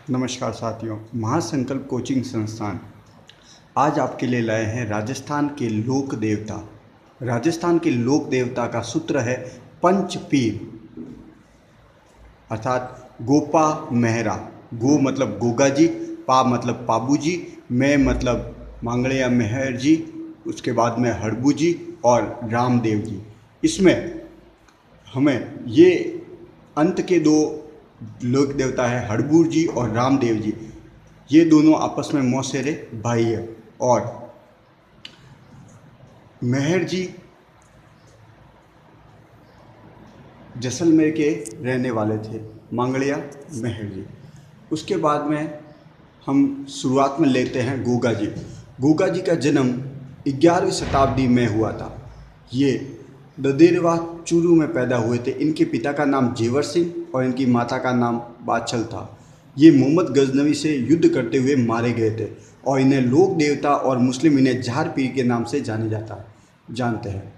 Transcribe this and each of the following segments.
नमस्कार साथियों, महासंकल्प कोचिंग संस्थान आज आपके लिए लाए हैं राजस्थान के लोक देवता। राजस्थान के लोक देवता का सूत्र है पंच पीर, अर्थात गोपा मेहरा। गो मतलब गोगा जी, पा मतलब पाबू जी, मैं मतलब मांगड़े या मेहर जी, उसके बाद में हड़बू जी और रामदेव जी। इसमें हमें ये अंत के दो लोक देवता है हड़बूर जी और रामदेव जी। ये दोनों आपस में मौसेरे भाई है और मेहर जी जैसलमेर के रहने वाले थे, मांगड़िया मेहर जी। उसके बाद में हम शुरुआत में लेते हैं गोगा जी। गोगा जी का जन्म 11वीं शताब्दी में हुआ था। ये ददेरवा चूरू में पैदा हुए थे। इनके पिता का नाम जेवर सिंह और इनकी माता का नाम बाछल था। ये मोहम्मद गजनवी से युद्ध करते हुए मारे गए थे और इन्हें लोक देवता और मुस्लिम इन्हें जार पीर के नाम से जानते हैं।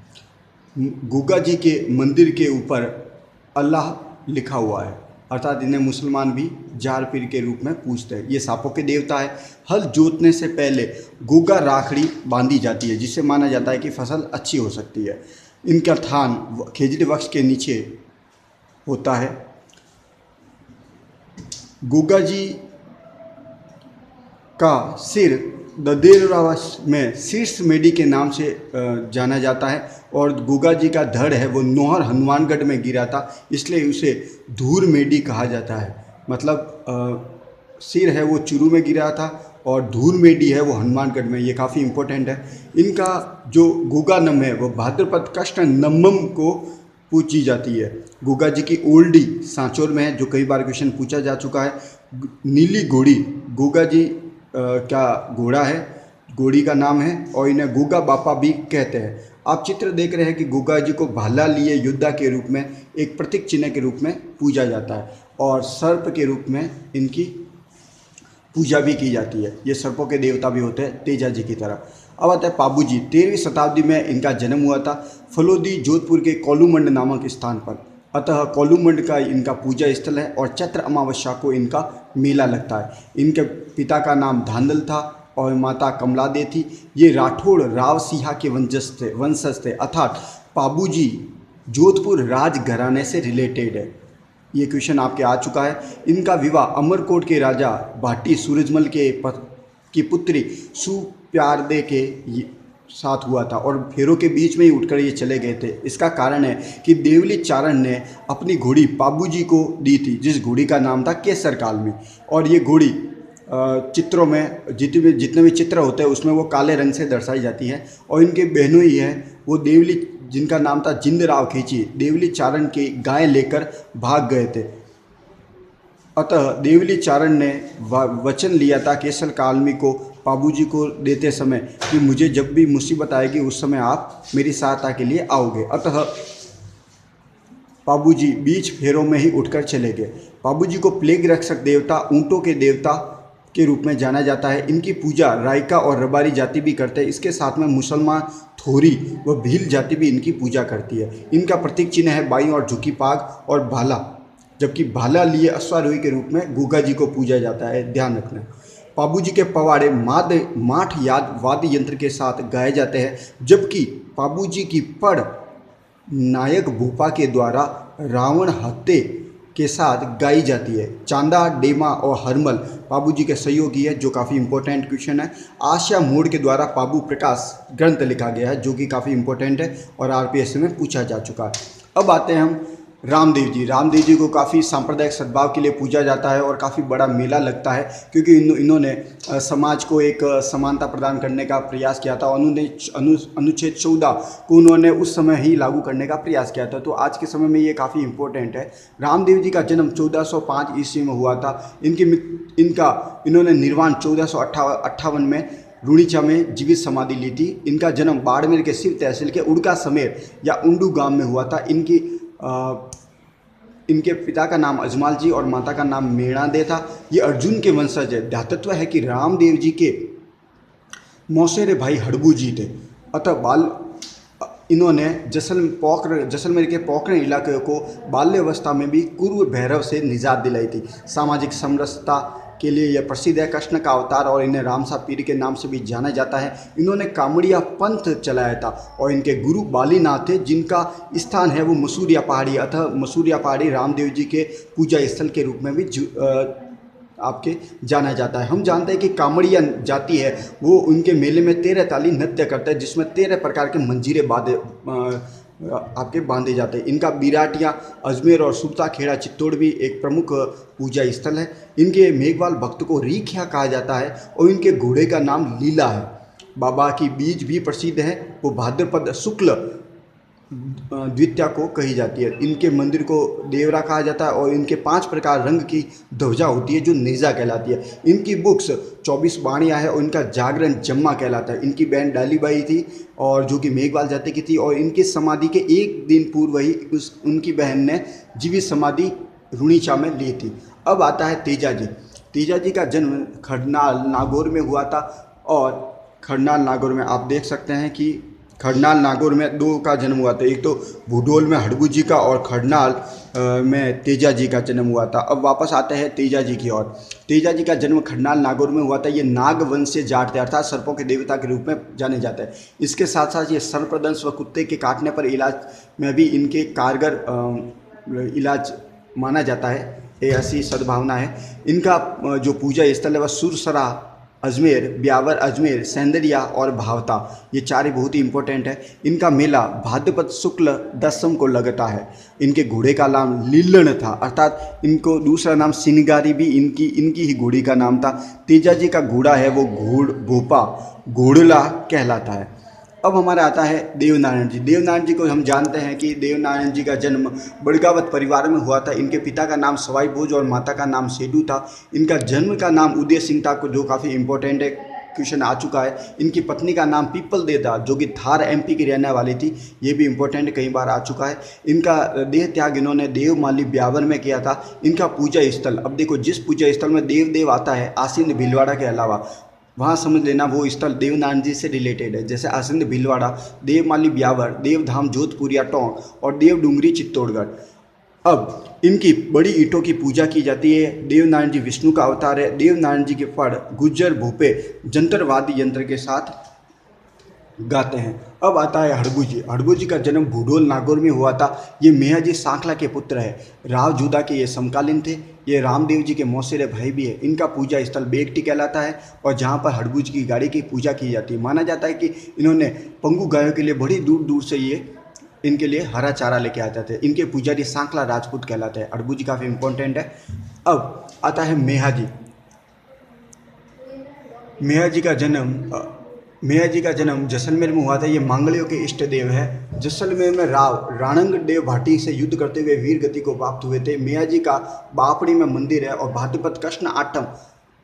गोगा जी के मंदिर के ऊपर अल्लाह लिखा हुआ है, अर्थात इन्हें मुसलमान भी जार पीर के रूप में पूजते हैं। ये सांपों के देवता है। हल जोतने से पहले गोगा राखड़ी बांधी जाती है, जिससे माना जाता है कि फसल अच्छी हो सकती है। इनका थान खेजड़ी वृक्ष के नीचे होता है। गोगा जी का सिर ददेरवा में शीर्ष मेडी के नाम से जाना जाता है और गोगा जी का धड़ है वो नौहर हनुमानगढ़ में गिरा था, इसलिए उसे धूर मेडी कहा जाता है। मतलब सिर है वो चूरू में गिरा था और धूर मेडी है वो हनुमानगढ़ में। ये काफ़ी इम्पोर्टेंट है। इनका जो गोगा नम है वो भाद्रपद कृष्ण नम्मम को पूछी जाती है। गोगा जी की ओल्डी सांचौर में है, जो कई बार क्वेश्चन पूछा जा चुका है। नीली घोड़ी गोगा जी का घोड़ा है, घोड़ी का नाम है और इन्हें गोगा बापा भी कहते हैं। आप चित्र देख रहे हैं कि गोगा जी को भाला लिए योद्धा के रूप में, एक प्रतीक चिन्ह के रूप में पूजा जाता है और सर्प के रूप में इनकी पूजा भी की जाती है। ये सर्पों के देवता भी होते हैं तेजा जी की तरह। अब आता है पाबू जी। 13वीं शताब्दी में इनका जन्म हुआ था फलोदी जोधपुर के कोलूमंड नामक स्थान पर। अतः कोलूमंड का इनका पूजा स्थल है और चैत्र अमावस्या को इनका मेला लगता है। इनके पिता का नाम धांधल था और माता कमला दे थी। ये राठौड़ राव सिंहा के वंशज थे, अर्थात पाबू जी जोधपुर राज घराने से रिलेटेड है। ये क्वेश्चन आपके आ चुका है। इनका विवाह अमरकोट के राजा भाटी सूरजमल की पुत्री सुप्यारदे के साथ हुआ था और फेरों के बीच में ही उठकर ये चले गए थे। इसका कारण है कि देवली चारण ने अपनी घोड़ी पाबूजी को दी थी, जिस घोड़ी का नाम था केसर काल में। और ये घोड़ी चित्रों में जितने भी चित्र होते हैं उसमें वो काले रंग से दर्शाई जाती है। और इनके बहनों ही है वो देवली, जिनका नाम था जिंदराव खींची, देवली चारण की गाय लेकर भाग गए थे। अतः देवली चारण ने वचन लिया था केसर कालमी को पाबूजी को देते समय कि मुझे जब भी मुसीबत आएगी उस समय आप मेरी सहायता के लिए आओगे। अतः पाबूजी बीच फेरों में ही उठकर चले गए। पाबूजी को प्लेग रक्षक देवता, ऊंटों के देवता के रूप में जाना जाता है। इनकी पूजा रायका और रबारी जाति भी करते हैं। इसके साथ में मुसलमान थोरी व भील जाति भी इनकी पूजा करती है। इनका प्रतीक चिन्ह है बाई और झुकी पाग और भाला, जबकि भाला लिए अश्वारोही के रूप में गोगा जी को पूजा जाता है, ध्यान रखना। पाबूजी के पवाड़े माठ याद वाद्य यंत्र के साथ गाए जाते हैं, जबकि पाबूजी की पड़ नायक भूपा के द्वारा रावण हत्ते के साथ गाई जाती है। चांदा, डेमा और हरमल पाबूजी के सहयोगी है, जो काफ़ी इंपॉर्टेंट क्वेश्चन है। आशा मोड़ के द्वारा पाबू प्रकाश ग्रंथ लिखा गया है, जो कि काफ़ी इंपॉर्टेंट है और आरपीएससी में पूछा जा चुका है। अब आते हैं हम रामदेव जी। रामदेव जी को काफ़ी सांप्रदायिक सद्भाव के लिए पूजा जाता है और काफ़ी बड़ा मेला लगता है, क्योंकि इन्होंने समाज को एक समानता प्रदान करने का प्रयास किया था। अनुच्छेद 14 को उन्होंने उस समय ही लागू करने का प्रयास किया था, तो आज के समय में ये काफ़ी इम्पोर्टेंट है। रामदेव जी का जन्म 1405 ईस्वी में हुआ था। इन्होंने निर्वाण 1458 में रुणीचा में जीवित समाधि ली थी। इनका जन्म बाड़मेर के शिव तहसील के उड़का समेर या उंडू गांव में हुआ था। इनके पिता का नाम अजमाल जी और माता का नाम मेणादे था। ये अर्जुन के वंशज है। ध्यातत्व है कि रामदेव जी के मौसेरे भाई हड़बू जी थे। अतः इन्होंने जैसलमेर के पोखरण इलाके को बाल्यावस्था में भी कुरु भैरव से निजात दिलाई थी। सामाजिक समरसता के लिए यह प्रसिद्ध है, कृष्ण का अवतार, और इन्हें रामसा पीर के नाम से भी जाना जाता है। इन्होंने कामड़िया पंथ चलाया था और इनके गुरु बालीनाथ थे, जिनका स्थान है वो मसूरिया पहाड़ी, अतः मसूरिया पहाड़ी रामदेव जी के पूजा स्थल के रूप में भी आपके जाना जाता है। हम जानते हैं कि कामड़िया जाति है वो उनके मेले में 13 ताली नृत्य करता है, जिसमें 13 प्रकार के मंजीरे आपके बांधे जाते हैं। इनका बिराटिया, अजमेर और सुल्ता खेड़ा चित्तौड़ भी एक प्रमुख पूजा स्थल है। इनके मेघवाल भक्त को रीख्या कहा जाता है और इनके घोड़े का नाम लीला है। बाबा की बीज भी प्रसिद्ध है, वो भाद्रपद शुक्ल द्वितीया को कही जाती है। इनके मंदिर को देवरा कहा जाता है और इनके 5 प्रकार रंग की ध्वजा होती है जो नेजा कहलाती है। इनकी बुक्स 24 बाणियाँ है और इनका जागरण जम्मा कहलाता है। इनकी बहन डालीबाई थी और जो कि मेघवाल जाति की थी, और इनकी समाधि के एक दिन पूर्व ही उनकी बहन ने जीवित समाधि रुणीचा में ली थी। अब आता है तेजा जी। तेजा जी का जन्म खरनाल नागौर में हुआ था, और खरनाल नागौर में आप देख सकते हैं कि खरनाल नागौर में 2 का जन्म हुआ था। एक तो भूडोल में हड़बू जी का और खरनाल में तेजा जी का जन्म हुआ था। अब वापस आते हैं तेजा जी की ओर। तेजा जी का जन्म खरनाल नागौर में हुआ था। ये नाग वंश से जाट थे, अर्थात सर्पों के देवता के रूप में जाने जाते हैं। इसके साथ साथ ये सर्पदंश व कुत्ते के काटने पर इलाज में भी इनके कारगर इलाज माना जाता है। ये ऐसी सद्भावना है। इनका जो पूजा स्थल है वह सुरसरा, अजमेर, ब्यावर अजमेर, सेंदरिया और भावता, ये 4 बहुत ही इंपॉर्टेंट है। इनका मेला भाद्रपद शुक्ल दशम को लगता है। इनके घोड़े का नाम लीलन था, अर्थात इनको दूसरा नाम सिनगारी भी इनकी ही घोड़ी का नाम था। तेजा जी का घोड़ा है वो भोपा घोड़ला कहलाता है। अब हमारा आता है देवनारायण जी। देवनारायण जी को हम जानते हैं कि देवनारायण जी का जन्म बड़गावत परिवार में हुआ था। इनके पिता का नाम सवाई भोज और माता का नाम सेडू था। इनका जन्म का नाम उदय सिंह था, जो काफ़ी इंपॉर्टेंट है, क्वेश्चन आ चुका है। इनकी पत्नी का नाम पीपल दे था, जो कि धार एमपी की रहने वाली थी, ये भी इंपॉर्टेंट कई बार आ चुका है। इनका देह त्याग इन्होंने देवमाली ब्यावर में किया था। इनका पूजा स्थल, अब देखो जिस पूजा स्थल में देव आता है आसीन भीलवाड़ा के अलावा, वहाँ समझ लेना वो स्थल देवनारायण जी से रिलेटेड है। जैसे आसिंद भीलवाड़ा, देवमाली ब्यावर, देवधाम जोधपुरिया टोंक और देवडूंगरी चित्तौड़गढ़। अब इनकी बड़ी ईंटों की पूजा की जाती है। देवनारायण जी विष्णु का अवतार है। देवनारायण जी के फड़ गुज्जर भूपे जंतरवादी यंत्र के साथ गाते हैं। अब आता है हड़बू जी। हड़बू जी का जन्म भूडोल नागौर में हुआ था। ये मेहजी सांखला के पुत्र है। राव जुदा के ये समकालीन थे। ये रामदेव जी के मौसेरे भाई भी है। इनका पूजा स्थल बेगटी कहलाता है और जहाँ पर हड़बू जी की गाड़ी की पूजा की जाती है। माना जाता है कि इन्होंने पंगु गायों के लिए बड़ी दूर दूर से ये इनके लिए हरा चारा लेके आते थे। इनके पुजारी सांखला राजपूत कहलाते हैं। हड़बू जी काफ़ी इंपॉर्टेंट है। अब आता है मेहा जी। मेहा जी का जन्म जैसलमेर में हुआ था। ये मांगलियों के इष्ट देव है। जैसलमेर में राव राणंग देव भाटी से युद्ध करते हुए वीर गति को प्राप्त हुए थे। मेहा जी का बापड़ी में मंदिर है और भाद्रपद कृष्ण आठम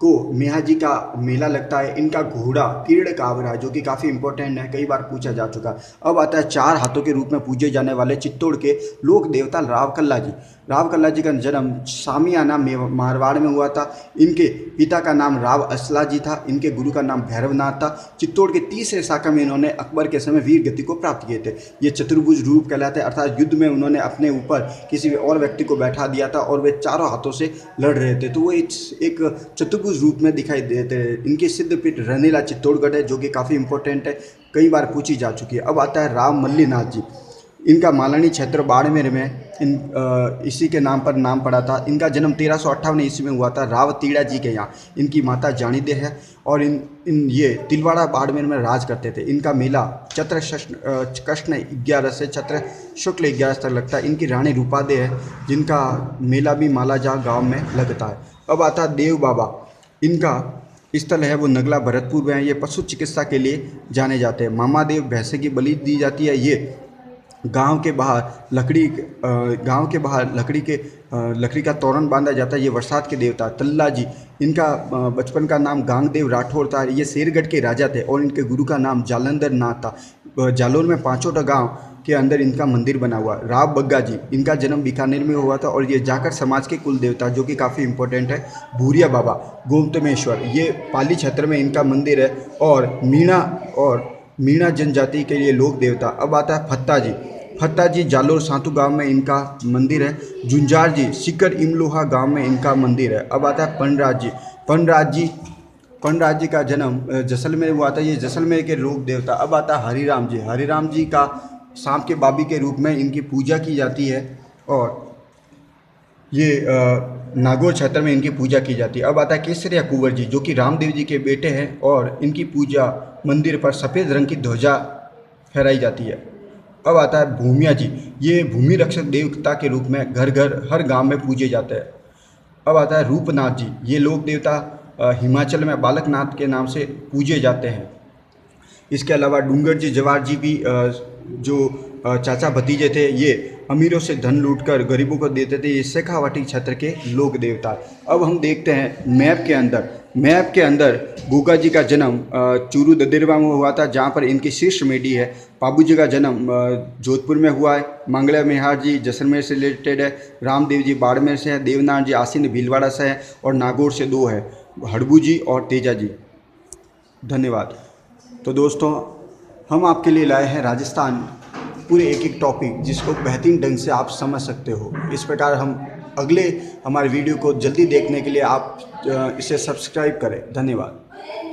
को मेहा जी का मेला लगता है। इनका घोड़ा किरण काबरा, जो कि काफ़ी इंपॉर्टेंट है, कई बार पूछा जा चुका। अब आता है 4 हाथों के रूप में पूजे जाने वाले चित्तौड़ के लोक देवता रावकल्ला जी। रावकल्ला जी का जन्म सामियाना मारवाड़ में हुआ था। इनके पिता का नाम राव असला जी था। इनके गुरु का नाम भैरवनाथ था। चित्तौड़ के 30वें शाखा में इन्होंने अकबर के समय वीर गति को प्राप्त किए थे। ये चतुर्भुज रूप कहलाते हैं, अर्थात युद्ध में उन्होंने अपने ऊपर किसी और व्यक्ति को बैठा दिया था और वे चारों हाथों से लड़ रहे थे, तो वो एक चतुर्भुज रूप में दिखाई देते हैं। इनके सिद्धपीठ रनेला चित्तौड़गढ़ है, जो कि काफ़ी इंपॉर्टेंट है, कई बार पूछी जा चुकी है। अब आता है राव मल्लीनाथ जी। इनका मालानी क्षेत्र बाड़मेर में इसी के नाम पर नाम पड़ा था। इनका जन्म 1358 ईस्वी में हुआ था राव तीड़ा जी के यहाँ। इनकी माता जानीदे है और ये तिलवाड़ा बाड़मेर में राज करते थे। इनका मेला चत्र कृष्ण 11 से चत्र शुक्ल 11 तक लगता है। इनकी रानी रूपादे है, जिनका मेला भी मालाजा गांव में लगता है। अब आता है देव बाबा। इनका स्थल है वो नगला भरतपुर में है। ये पशु चिकित्सा के लिए जाने जाते हैं। मामादेव भैंसे की बलि दी जाती है। ये गांव के बाहर लकड़ी का तोरण बांधा जाता है। ये बरसात के देवता तल्ला जी। इनका बचपन का नाम गांगदेव राठौर था। ये शेरगढ़ के राजा थे और इनके गुरु का नाम जालंधर नाथ था। जालोर में 5 गांव के अंदर इनका मंदिर बना हुआ। राव बग्गा जी, इनका जन्म बीकानेर में हुआ था और ये जाकर समाज के कुल देवता, जो कि काफ़ी इंपॉर्टेंट है। भूरिया बाबा गोमतमेश्वर, ये पाली क्षेत्र में इनका मंदिर है और मीणा जनजाति के लिए लोक देवता। अब आता है फत्ता जी। फत्ताजी जालोर सातु गांव में इनका मंदिर है। जुंजार जी सिकर इमलोहा गांव में इनका मंदिर है। अब आता है पणराज जी का जन्म जैसलमेर हुआ था। ये जैसलमेर के लोक देवता। अब आता है हरिराम जी का सांप के बाबी के रूप में इनकी पूजा की जाती है और ये नागौर क्षेत्र में इनकी पूजा की जाती है। अब आता है केसरिया कुंवर जी जो कि रामदेव जी के बेटे हैं और इनकी पूजा मंदिर पर सफ़ेद रंग की ध्वजा फहराई जाती है। अब आता है भूमिया जी, ये भूमि रक्षक देवता के रूप में घर घर हर गांव में पूजे जाते हैं। अब आता है रूपनाथ जी, ये लोक देवता हिमाचल में बालकनाथ के नाम से पूजे जाते हैं। इसके अलावा डूंगर जी जवार जी भी जो चाचा भतीजे थे, ये अमीरों से धन लूटकर गरीबों को देते थे। ये शेखावाटी क्षेत्र के लोक देवता। अब हम देखते हैं मैप के अंदर गुगा जी का जन्म चूरू ददेरवा में हुआ था, जहाँ पर इनकी शीर्ष मेडी है। पाबू जी का जन्म जोधपुर में हुआ है। मंगला मेहार जी जैसलमेर से रिलेटेड है। रामदेव जी बाड़मेर से है। देवनारायण जी आसीन भीलवाड़ा से है और नागौर से 2 है, हड़बू जी और तेजा जी। धन्यवाद। तो दोस्तों, हम आपके लिए लाए हैं राजस्थान पूरे एक टॉपिक जिसको बेहतरीन ढंग से आप समझ सकते हो। इस प्रकार हम अगले हमारे वीडियो को जल्दी देखने के लिए आप इसे सब्सक्राइब करें। धन्यवाद।